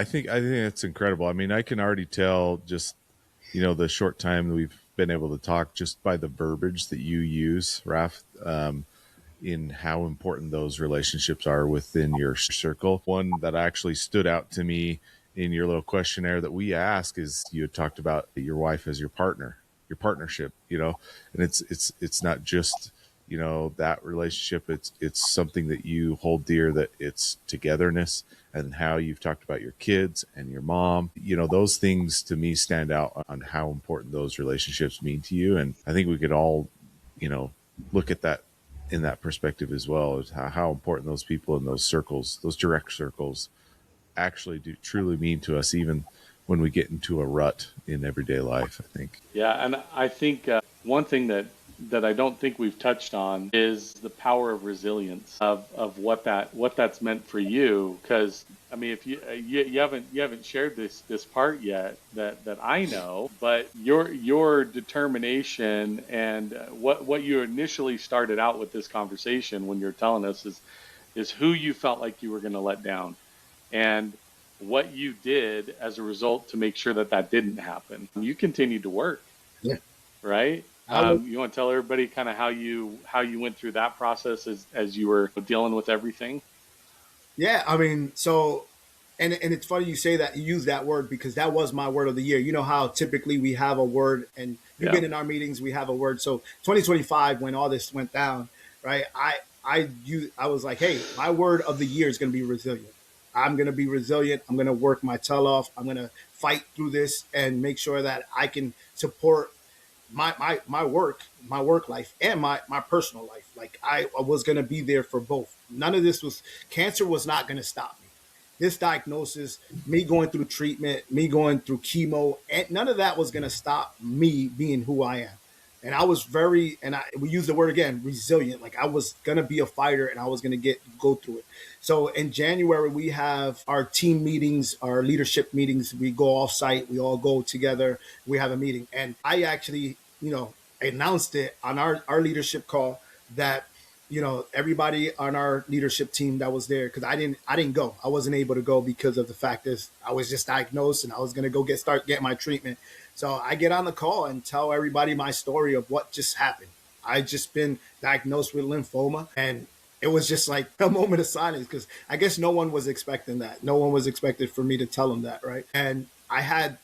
think it's incredible. I mean, I can already tell just, the short time that we've been able to talk, just by the verbiage that you use, Raph, in how important those relationships are within your circle. One that actually stood out to me in your little questionnaire that we ask is, you had talked about your wife as your partner, your partnership, and it's not just, that relationship. It's something that you hold dear, that it's togetherness, and how you've talked about your kids and your mom. Those things to me stand out on how important those relationships mean to you. And I think we could all, look at that in that perspective as well, is how important those people in those circles, those direct circles, actually do truly mean to us, even when we get into a rut in everyday life, I think. Yeah, and I think one thing that I don't think we've touched on is the power of resilience of what that's meant for you. Because I mean, if you haven't shared this part yet that I know, but your determination and what you initially started out with this conversation when you're telling us is who you felt like you were going to let down, and what you did as a result to make sure that didn't happen. You continued to work, Yeah. right? I would, You want to tell everybody kind of how you went through that process as you were dealing with everything? yeah, I mean, so, and it's funny you say that, you use that word, because that was my word of the year. You know how typically we have a word, and you've Yeah. been in our meetings, we have a word. So 2025, when all this went down, right? I was like, hey, my word of the year is going to be resilient. I'm going to be resilient. I'm going to work my tail off. I'm going to fight through this and make sure that I can support my work life, and my personal life. Like I was going to be there for both. None of this was, cancer was not going to stop me. This diagnosis, me going through treatment, me going through chemo, and none of that was going to stop me being who I am. And I was very, and we use the word again, resilient. Like I was going to be a fighter, and I was going to go through it. So in January, we have our team meetings, our leadership meetings. We go off site, we all go together, we have a meeting. And I actually, announced it on our leadership call that, everybody on our leadership team that was there, because I didn't go. I wasn't able to go because of the fact that I was just diagnosed, and I was going to go start getting my treatment. So I get on the call and tell everybody my story of what just happened. I just been diagnosed with lymphoma, and it was just like a moment of silence, because I guess no one was expecting that. No one was expected for me to tell them that, right? And I had,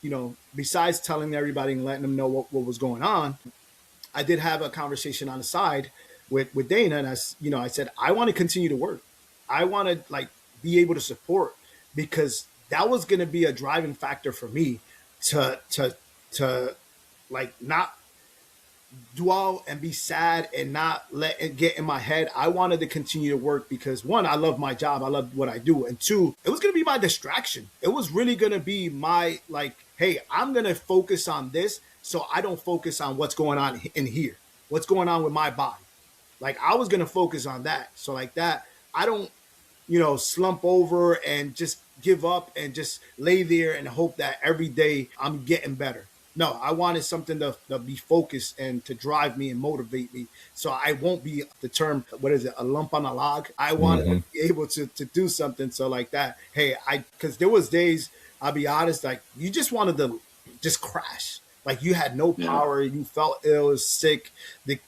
besides telling everybody and letting them know what was going on, I did have a conversation on the side with Dana, and I said, I want to continue to work. I want to be able to support, because that was going to be a driving factor for me to not dwell and be sad and not let it get in my head. I wanted to continue to work because, one, I love my job. I love what I do. And two, it was going to be my distraction. It was really going to be my, hey, I'm going to focus on this so I don't focus on what's going on in here, what's going on with my body. I was going to focus on that. So that, I don't, slump over and just give up and just lay there and hope that every day I'm getting better. No, I wanted something to be focused and to drive me and motivate me. So I won't be, the term, what is it, a lump on a log. I wanted to be able to do something. So that, hey, because there was days, I'll be honest, you just wanted to just crash. You had no power. You felt ill, sick. The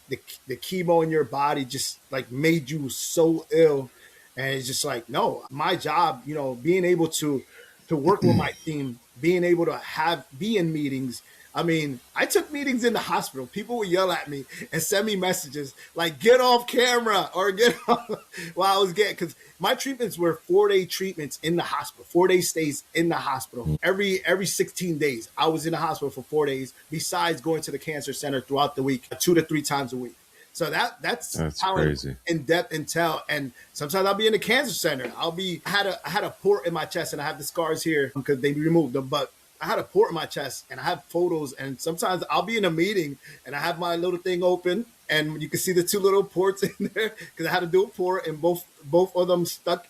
chemo in your body just made you so ill. And it's just no, my job, being able to work with my team, being able to be in meetings. I mean, I took meetings in the hospital. People would yell at me and send me messages get off camera or get off while I was because my treatments were 4-day treatments in the hospital, 4-day stays in the hospital. Every 16 days, I was in the hospital for 4 days, besides going to the cancer center throughout the week, 2 to 3 times a week. So that's how crazy. In depth intel. And sometimes I'll be in the cancer center. I had a port in my chest, and I have the scars here because they removed them, but I had a port in my chest, and I have photos. And sometimes I'll be in a meeting and I have my little thing open, and you can see the 2 little ports in there because I had to do a port, and both of them stuck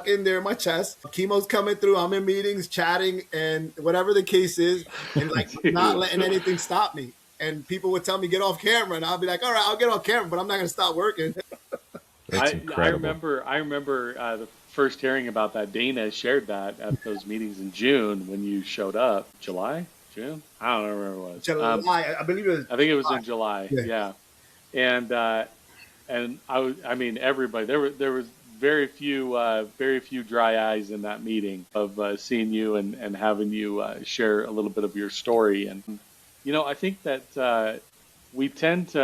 in there in my chest. Chemo's coming through. I'm in meetings, chatting, and whatever the case is, and not letting anything stop me. And people would tell me get off camera, and I'll be like, all right, I'll get off camera, but I'm not going to stop working. That's incredible. I remember the first hearing about that. Dana shared that at those meetings in June when you showed up. July? June? I don't remember what it was. July, I believe it was. I think it was in July. Yeah. And I mean, everybody, there was very few dry eyes in that meeting of seeing you and having you share a little bit of your story. And I think that we tend to.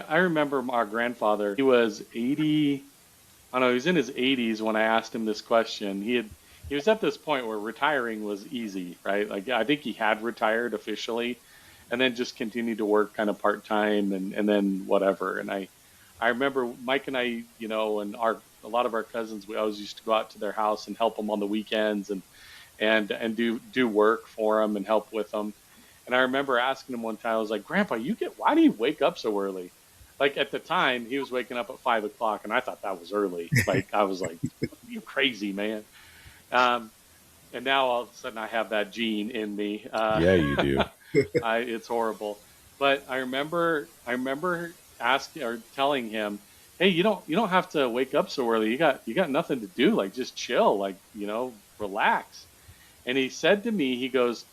I remember our grandfather. He was 80. I don't know. He was in his 80s when I asked him this question. He was at this point where retiring was easy, right? I think he had retired officially, and then just continued to work kind of part time and then whatever. And I I remember Mike and I, and a lot of our cousins, we always used to go out to their house and help them on the weekends and do work for them and help with them. And I remember asking him one time, I was like, Grandpa, why do you wake up so early? Like at the time, he was waking up at 5 o'clock, and I thought that was early. Like I was like, you crazy, man. And now all of a sudden I have that gene in me. Yeah, you do. It's horrible. But I remember asking or telling him, hey, you don't have to wake up so early. You got nothing to do. Like just chill, like, relax. And he said to me, he goes,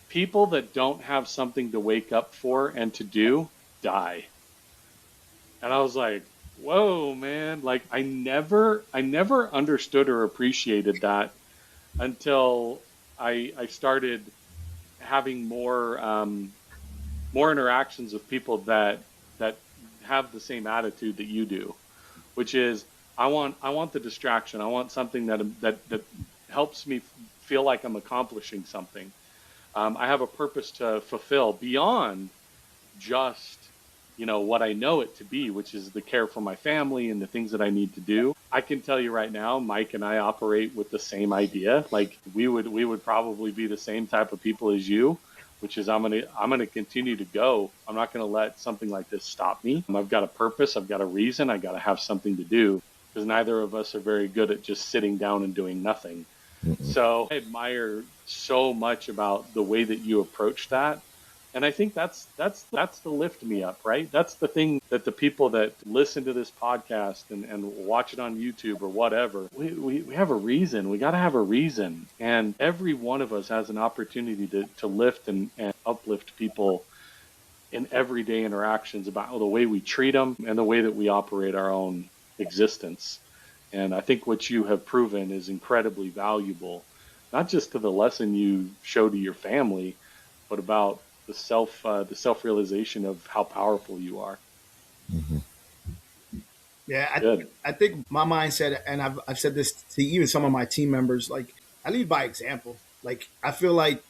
people that don't have something to wake up for and to do die. And I was like, whoa, man. Like I never understood or appreciated that until I started having more interactions with people that have the same attitude that you do, which is I want the distraction. I want something that helps me feel like I'm accomplishing something. I have a purpose to fulfill beyond just what I know it to be, which is the care for my family and the things that I need to do. I can tell you right now, Mike and I operate with the same idea. Like we would probably be the same type of people as you, which is I'm gonna continue to go. I'm not gonna let something like this stop me. I've got a purpose. I've got a reason. I got to have something to do, because neither of us are very good at just sitting down and doing nothing. Mm-mm. So I admire so much about the way that you approach that. And I think that's the lift me up, right? That's the thing that the people that listen to this podcast and watch it on YouTube or whatever, we have a reason. We got to have a reason. And every one of us has an opportunity to lift and uplift people in everyday interactions about the way we treat them and the way that we operate our own existence. And I think what you have proven is incredibly valuable, not just to the lesson you show to your family, but about the self-realization of how powerful you are. Mm-hmm. Yeah, I think my mindset, and I've said this to even some of my team members, like I lead by example. Like I feel like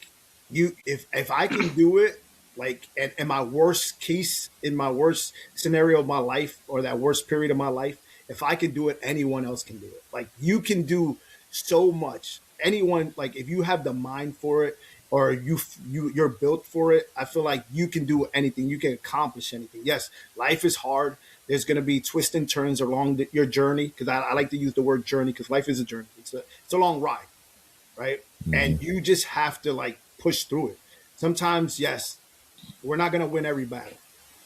if I can do it, like in my worst case, in my worst scenario of my life, or that worst period of my life, if I can do it, anyone else can do it. Like you can do so much. Anyone, like if you have the mind for it, or you're built for it, I feel like you can do anything. You can accomplish anything. Yes, life is hard. There's going to be twists and turns along your journey, because I like to use the word journey, because life is a journey. It's a long ride, right? Mm-hmm. And you just have to like push through it. Sometimes, yes, we're not going to win every battle,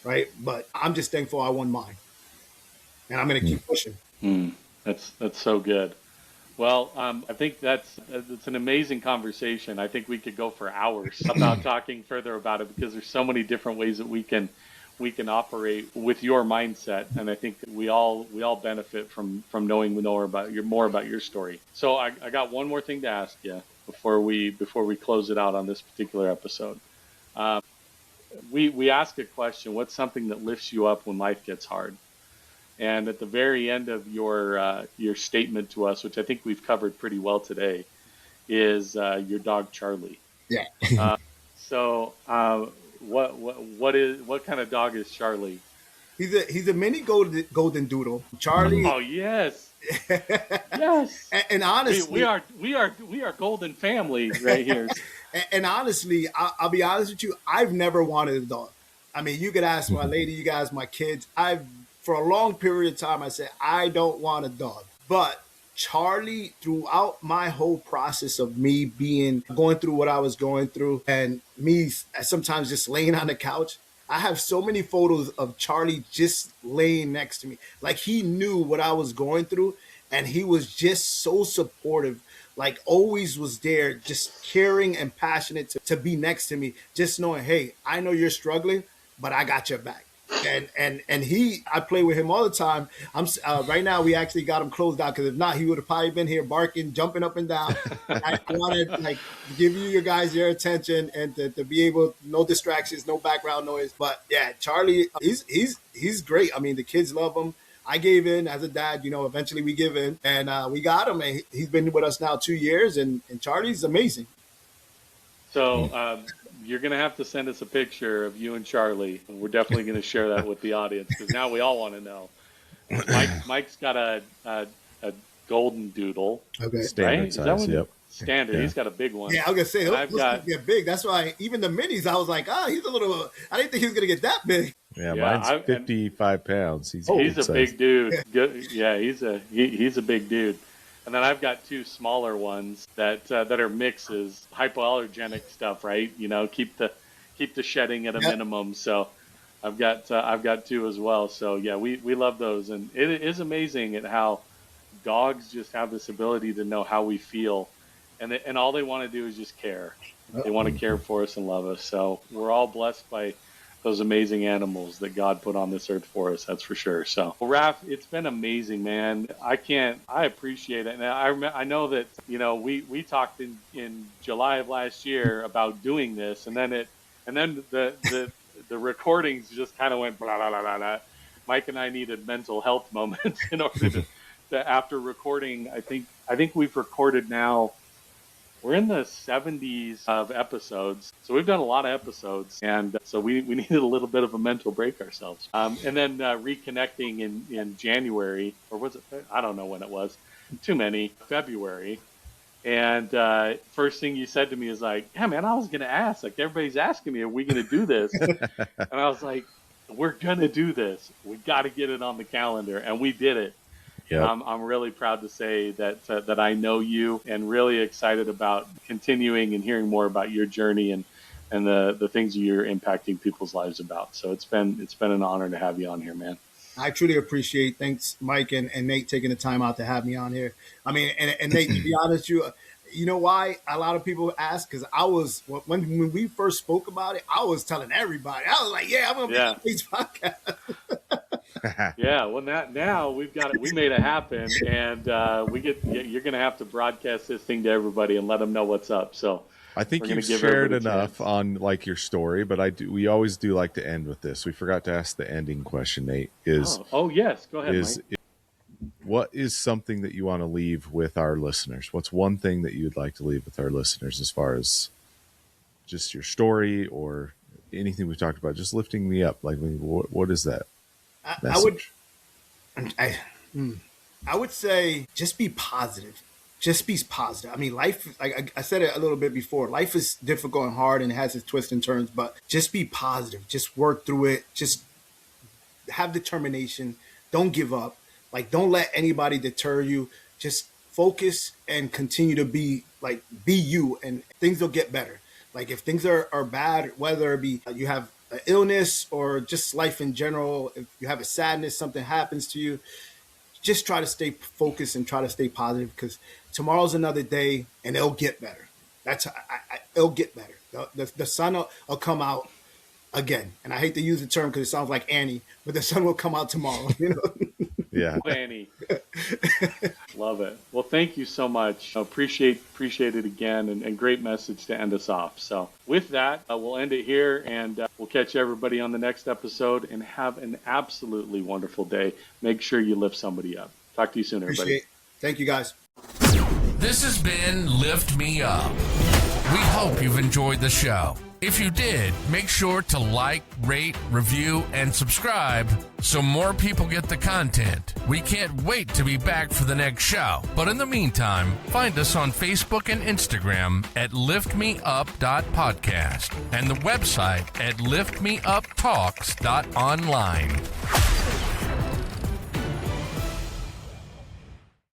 right? But I'm just thankful I won mine, and I'm going to keep pushing. That's so good. Well, I think it's an amazing conversation. I think we could go for hours about talking further about it, because there's so many different ways that we can operate with your mindset, and I think we all benefit from knowing more about your story. So I got one more thing to ask you before we close it out on this particular episode. We ask a question: what's something that lifts you up when life gets hard? And at the very end of your statement to us, which I think we've covered pretty well today, is your dog Charlie. Yeah. What kind of dog is Charlie? He's a mini golden doodle. Charlie. Oh yes. Yes. And honestly, we are golden family right here. And honestly, I'll be honest with you. I've never wanted a dog. I mean, you could ask my lady, you guys, my kids. For a long period of time, I said, I don't want a dog. But Charlie, throughout my whole process of me going through what I was going through, and me sometimes just laying on the couch, I have so many photos of Charlie just laying next to me. Like he knew what I was going through, and he was just so supportive, like always was there, just caring and passionate to be next to me, just knowing, hey, I know you're struggling, but I got your back. And I play with him all the time. Right now we actually got him closed out, because if not, he would have probably been here barking, jumping up and down. I want to like give you guys your attention, and to be able, no distractions, no background noise. But yeah, Charlie, he's great. I mean, the kids love him. I gave in as a dad, eventually we give in, and we got him, and he's been with us now 2 years, and Charlie's amazing. So you're going to have to send us a picture of you and Charlie. And we're definitely going to share that with the audience, because now we all want to know. Mike's got a golden doodle. Okay. Standard Right? Is that size. what- Yep. Standard. Yeah. He's got a big one. Yeah, I was gonna say And those things get big. That's why even the minis, I was like, he's a little. I didn't think he was gonna get that big. Yeah, Yeah, mine's 55 pounds. He's a good size. big dude. Yeah, he's a big dude. And then I've got two smaller ones that are mixes, hypoallergenic stuff, right? You know, keep the shedding at a minimum. So I've got two as well. So yeah, we love those, and it is amazing at how dogs just have this ability to know how we feel, and all they want to do is just care. They want to care for us and love us. So we're all blessed by those amazing animals that God put on this earth for us. That's for sure. So, well, Raph, it's been amazing, man. I appreciate it. And I know that, you know, we talked in July of last year about doing this, and then the recordings just kind of went blah, blah, blah, blah, blah. Mike and I needed mental health moments in order to after recording. I think we've recorded now. We're in the 70s of episodes, so we've done a lot of episodes, and so we needed a little bit of a mental break ourselves. And then reconnecting in January, or was it? I don't know when it was. Too many. February. And first thing you said to me is like, "Yeah, man, I was gonna ask. Like everybody's asking me, are we gonna do this?" And I was like, "We're gonna do this. We got to get it on the calendar," and we did it. Yep. I'm really proud to say that I know you, and really excited about continuing and hearing more about your journey and the things you're impacting people's lives about. So it's been an honor to have you on here, man. I truly appreciate. Thanks, Mike and Nate, taking the time out to have me on here. I mean, and Nate, to be honest, you know why a lot of people ask? Because I was when we first spoke about it, I was telling everybody. I was like, "Yeah, I'm gonna be on this podcast." Yeah, well, now we've got it. We made it happen, and you're going to have to broadcast this thing to everybody and let them know what's up. So I think you've shared enough on like your story, but we always do like to end with this. We forgot to ask the ending question, Nate. Yes, go ahead, Mike. What is something that you want to leave with our listeners? What's one thing that you'd like to leave with our listeners as far as just your story or anything we've talked about? Just lifting me up. Like, what is that? I would say just be positive. Just be positive. I mean, life, like I said it a little bit before, life is difficult and hard and it has its twists and turns, but just be positive. Just work through it. Just have determination. Don't give up. Like, don't let anybody deter you. Just focus and continue to be you, and things will get better. Like, if things are bad, whether it be you have an illness or just life in general, if you have a sadness, something happens to you, just try to stay focused and try to stay positive, because tomorrow's another day and it'll get better. It'll get better. The sun will come out again. And I hate to use the term because it sounds like Annie, but the sun will come out tomorrow. You know? Yeah. Annie. Love it. Well, thank you so much. Appreciate it again, and great message to end us off. So with that, we'll end it here, and we'll catch everybody on the next episode, and have an absolutely wonderful day. Make sure you lift somebody up. Talk to you soon, everybody. Thank you, guys. This has been Lift Me Up. We hope you've enjoyed the show. If you did, make sure to like, rate, review, and subscribe so more people get the content. We can't wait to be back for the next show. But in the meantime, find us on Facebook and Instagram at liftmeup.podcast and the website at liftmeuptalks.online.